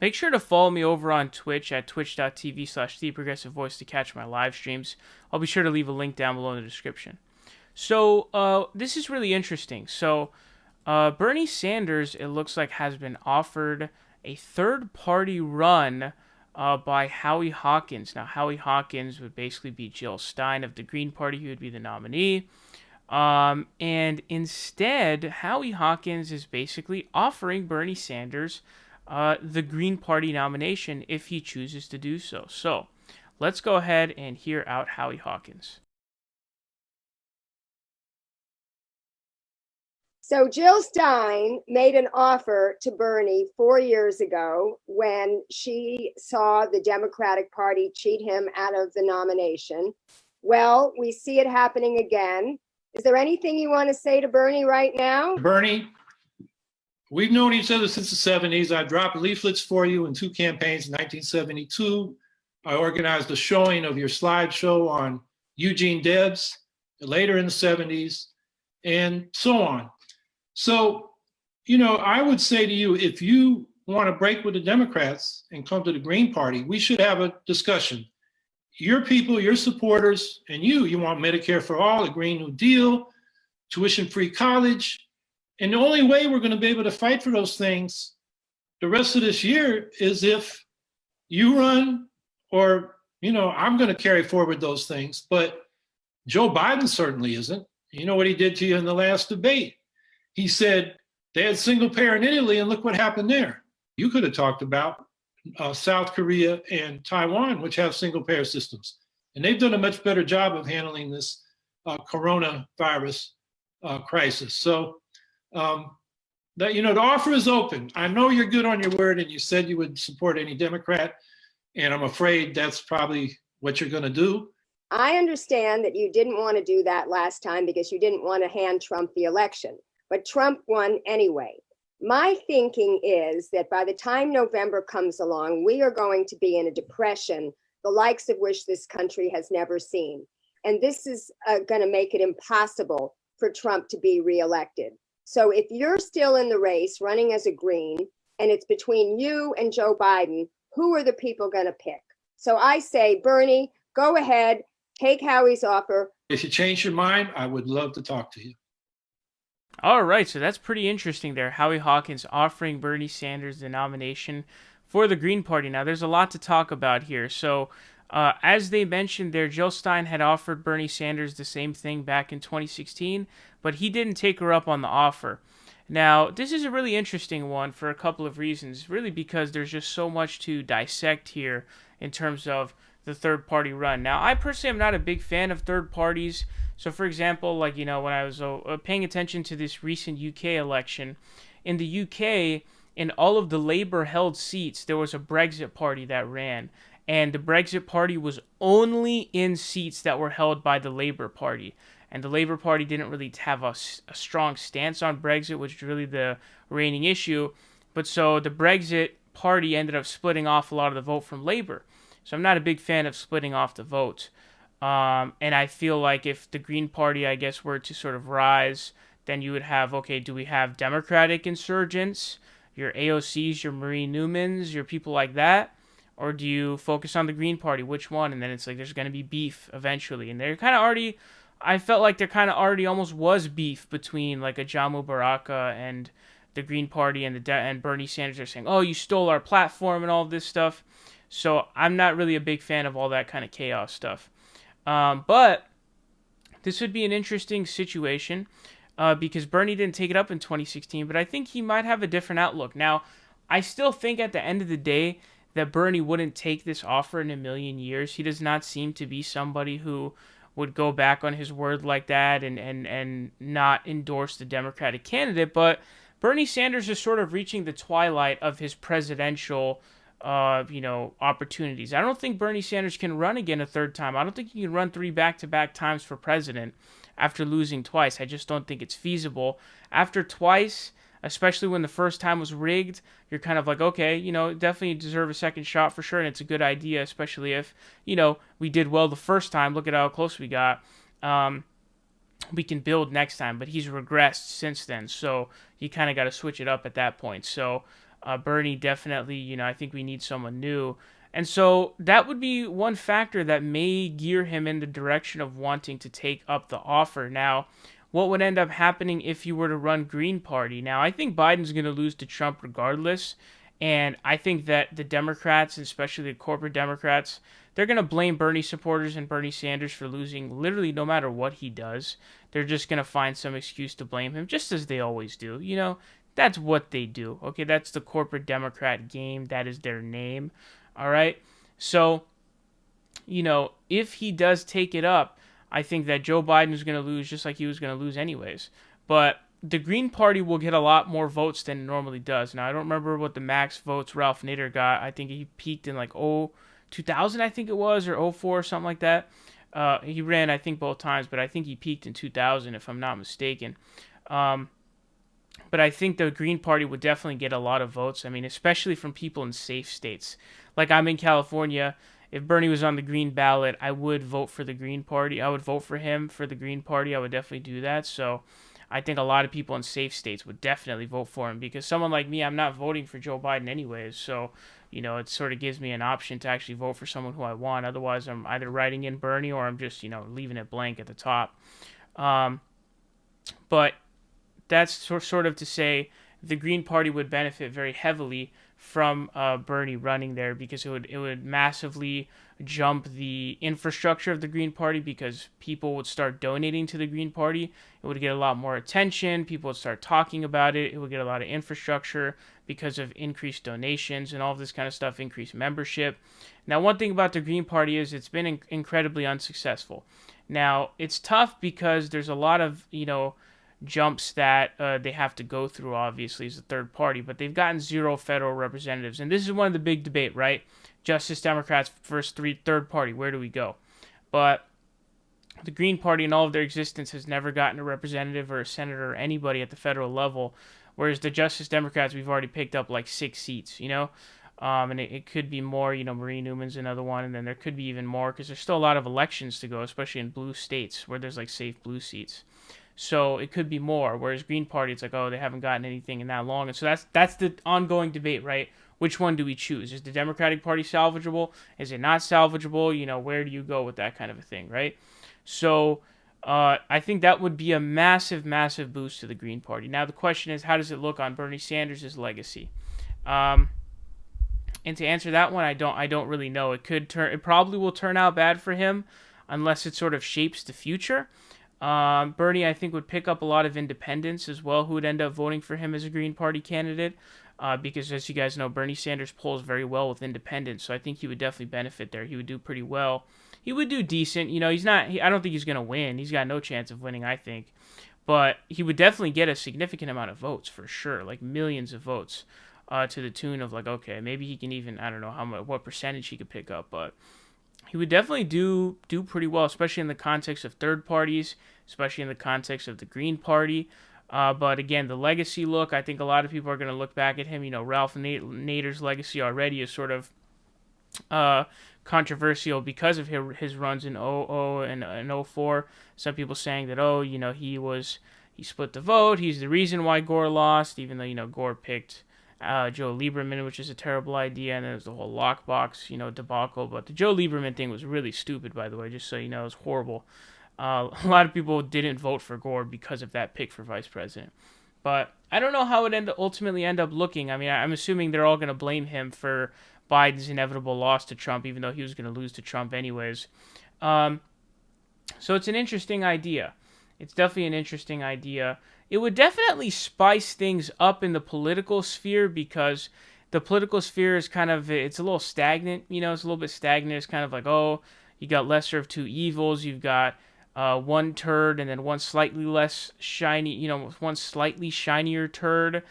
Make sure to follow me over on Twitch at twitch.tv/theprogressivevoice to catch my live streams. I'll be sure to leave a link down below in the description. So this is really interesting. So Bernie Sanders, it looks like, has been offered a third-party run by Howie Hawkins. Now, Howie Hawkins would basically be Jill Stein of the Green Party. He would be the nominee. And instead, Howie Hawkins is basically offering Bernie Sanders the Green Party nomination if he chooses to do so. So let's go ahead and hear out Howie Hawkins. So Jill Stein made an offer to Bernie 4 years ago when she saw the Democratic Party cheat him out of the nomination. Well, we see it happening again. Is there anything you want to say to Bernie right now? Bernie, we've known each other since the 70s. I dropped leaflets for you in 2 campaigns in 1972. I organized a showing of your slideshow on Eugene Debs later in the 70s, and so on. So, I would say to you, if you want to break with the Democrats and come to the Green Party, we should have a discussion. Your people, your supporters, and you want Medicare for all, a Green New Deal, tuition-free college. And the only way we're going to be able to fight for those things the rest of this year is if you run or, I'm going to carry forward those things. But Joe Biden certainly isn't. You know what he did to you in the last debate? He said they had single payer in Italy, and look what happened there. You could have talked about South Korea and Taiwan, which have single payer systems. And they've done a much better job of handling this coronavirus crisis. So, the offer is open. I know you're good on your word, and you said you would support any Democrat, and I'm afraid that's probably what you're going to do. I understand that you didn't want to do that last time because you didn't want to hand Trump the election. But Trump won anyway. My thinking is that by the time November comes along, we are going to be in a depression, the likes of which this country has never seen. And this is going to make it impossible for Trump to be reelected. So if you're still in the race running as a Green, and it's between you and Joe Biden, who are the people going to pick? So I say, Bernie, go ahead, take Howie's offer. If you change your mind, I would love to talk to you. All right, so that's pretty interesting there. Howie Hawkins offering Bernie Sanders the nomination for the Green Party. Now, there's a lot to talk about here. So, as they mentioned there, Jill Stein had offered Bernie Sanders the same thing back in 2016, but he didn't take her up on the offer. Now, this is a really interesting one for a couple of reasons, really because there's just so much to dissect here in terms of the third party run. Now, I personally am not a big fan of third parties. So, for example, when I was paying attention to this recent UK election, in the UK, in all of the Labour-held seats, there was a Brexit party that ran. And the Brexit party was only in seats that were held by the Labour Party. And the Labour Party didn't really have a strong stance on Brexit, which is really the reigning issue. But so the Brexit party ended up splitting off a lot of the vote from Labour. So I'm not a big fan of splitting off the vote. And I feel like if the Green Party, I guess, were to sort of rise, then you would have, okay, do we have Democratic insurgents, your AOCs, your Marie Newmans, your people like that? Or do you focus on the Green Party? Which one? And then it's like there's going to be beef eventually. And they're kind of already, I felt like there kind of already almost was beef between like a Jamu Baraka and the Green Party and Bernie Sanders are saying, oh, you stole our platform and all of this stuff. So I'm not really a big fan of all that kind of chaos stuff. But this would be an interesting situation because Bernie didn't take it up in 2016, but I think he might have a different outlook. Now, I still think at the end of the day that Bernie wouldn't take this offer in a million years. He does not seem to be somebody who would go back on his word like that and not endorse the Democratic candidate. But Bernie Sanders is sort of reaching the twilight of his presidential opportunities. I don't think Bernie Sanders can run again a third time. I don't think he can run 3 back-to-back times for president after losing twice. I just don't think it's feasible. After twice, especially when the first time was rigged, you're kind of like, okay, definitely deserve a second shot for sure, and it's a good idea, especially if, we did well the first time. Look at how close we got. We can build next time, but he's regressed since then, so you kind of got to switch it up at that point. So, Bernie definitely, I think we need someone new. And so that would be one factor that may gear him in the direction of wanting to take up the offer. Now, what would end up happening if you were to run Green Party? Now, I think Biden's going to lose to Trump regardless. And I think that the Democrats, especially the corporate Democrats, they're going to blame Bernie supporters and Bernie Sanders for losing literally no matter what he does. They're just going to find some excuse to blame him, just as they always do. That's what they do. Okay, that's the corporate Democrat game. That is their name. All right. So, if he does take it up, I think that Joe Biden is going to lose just like he was going to lose anyways. But the Green Party will get a lot more votes than it normally does. Now, I don't remember what the max votes Ralph Nader got. I think he peaked in like 2000, I think it was, or 04, something like that. He ran, I think, both times, but I think he peaked in 2000, if I'm not mistaken. But I think the Green Party would definitely get a lot of votes. I mean, especially from people in safe states. Like I'm in California. If Bernie was on the Green ballot, I would vote for the Green Party. I would vote for him for the Green Party. I would definitely do that. So I think a lot of people in safe states would definitely vote for him because someone like me, I'm not voting for Joe Biden anyways. So, it sort of gives me an option to actually vote for someone who I want. Otherwise, I'm either writing in Bernie or I'm just, leaving it blank at the top. But that's sort of to say the Green Party would benefit very heavily from Bernie running there because it would massively jump the infrastructure of the Green Party because people would start donating to the Green Party. It would get a lot more attention. People would start talking about it. It would get a lot of infrastructure because of increased donations and all of this kind of stuff, increased membership. Now, one thing about the Green Party is it's been incredibly unsuccessful. Now, it's tough because there's a lot of, jumps that they have to go through, obviously, as a third party, but they've gotten 0 federal representatives. And this is one of the big debate, right? Justice Democrats versus third party. Where do we go? But the Green Party in all of their existence has never gotten a representative or a senator or anybody at the federal level, whereas the Justice Democrats, we've already picked up like 6 seats, and it could be more, Marie Newman's another one, and then there could be even more because there's still a lot of elections to go, especially in blue states where there's like safe blue seats. So it could be more. Whereas Green Party, it's like, oh, they haven't gotten anything in that long. And so that's the ongoing debate, right? Which one do we choose? Is the Democratic Party salvageable? Is it not salvageable? Where do you go with that kind of a thing, right? So I think that would be a massive, massive boost to the Green Party. Now the question is, how does it look on Bernie Sanders' legacy? And to answer that one, I don't really know. It probably will turn out bad for him unless it sort of shapes the future. Bernie, I think, would pick up a lot of independents as well who would end up voting for him as a Green Party candidate because, as you guys know, Bernie Sanders polls very well with independents, so I think he would definitely benefit there. He would do pretty well. He would do decent. I don't think he's going to win. He's got no chance of winning, I think. But he would definitely get a significant amount of votes for sure, like millions of votes to the tune of like, okay, maybe he can even, I don't know what percentage he could pick up, but he would definitely do pretty well, especially in the context of third parties, especially in the context of the Green Party. But again, the legacy look, I think a lot of people are going to look back at him. Ralph Nader's legacy already is sort of controversial because of his runs in 00 and 04. Some people saying that, he split the vote. He's the reason why Gore lost, even though, Gore picked Joe Lieberman, which is a terrible idea, and then there's the whole lockbox, debacle. But the Joe Lieberman thing was really stupid, by the way, just so you know, it was horrible. A lot of people didn't vote for Gore because of that pick for vice president. But I don't know how it ultimately end up looking. I mean, I'm assuming they're all going to blame him for Biden's inevitable loss to Trump, even though he was going to lose to Trump anyways. So it's an interesting idea. It's definitely an interesting idea. It would definitely spice things up in the political sphere because the political sphere is it's a little stagnant, it's a little bit stagnant. It's kind of like, oh, you got lesser of two evils. You've got one turd and then one slightly less shiny, one slightly shinier turd.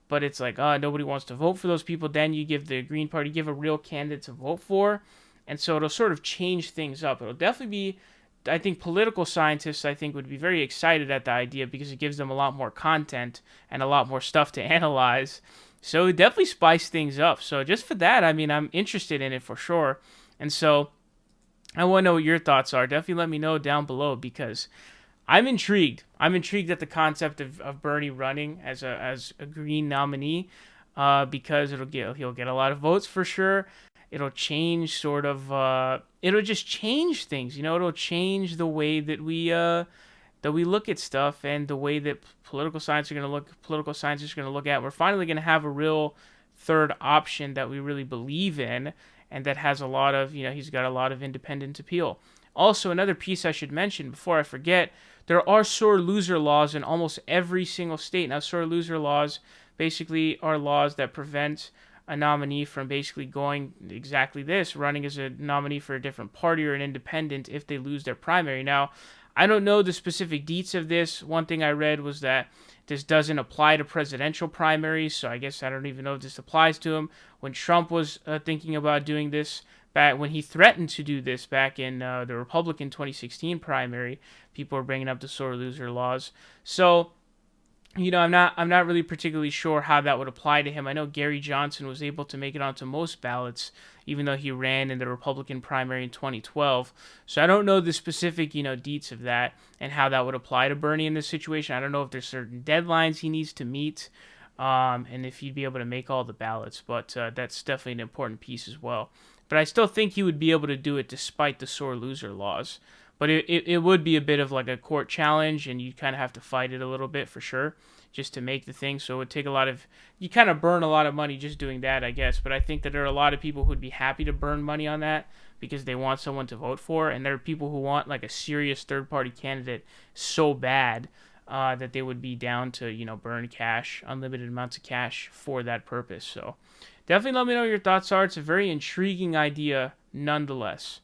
But it's like, nobody wants to vote for those people. Then you give the Green Party, give a real candidate to vote for. And so it'll sort of change things up. It'll definitely be, I think political scientists, would be very excited at the idea because it gives them a lot more content and a lot more stuff to analyze. So it definitely spice things up. So just for that, I'm interested in it for sure. And so I want to know what your thoughts are. Definitely let me know down below because I'm intrigued. I'm intrigued at the concept of Bernie running as a Green nominee. because he'll get a lot of votes for sure. It'll change sort of it'll just change things. It'll change the way that we look at stuff and the way that political scientists are going to look at. We're finally going to have a real third option that we really believe in and that has a lot of, he's got a lot of independent appeal. Also, another piece I should mention before I forget, there are sore loser laws in almost every single state. Now, sore loser laws basically are laws that prevent a nominee from basically going exactly this, running as a nominee for a different party or an independent if they lose their primary. Now, I don't know the specific deets of this. One thing I read was that this doesn't apply to presidential primaries, so I guess I don't even know if this applies to him. When Trump was thinking about doing this, back when he threatened to do this back in the Republican 2016 primary, people were bringing up the sore loser laws. So I'm not really particularly sure how that would apply to him. I know Gary Johnson was able to make it onto most ballots, even though he ran in the Republican primary in 2012. So I don't know the specific, deets of that and how that would apply to Bernie in this situation. I don't know if there's certain deadlines he needs to meet, and if he'd be able to make all the ballots. But that's definitely an important piece as well. But I still think he would be able to do it despite the sore loser laws. But it would be a bit of like a court challenge, and you kind of have to fight it a little bit for sure, just to make the thing. So it would take you kind of burn a lot of money just doing that, I guess. But I think that there are a lot of people who'd be happy to burn money on that because they want someone to vote for. And there are people who want like a serious third party candidate so bad that they would be down to, burn cash, unlimited amounts of cash for that purpose. So definitely let me know what your thoughts are. It's a very intriguing idea nonetheless.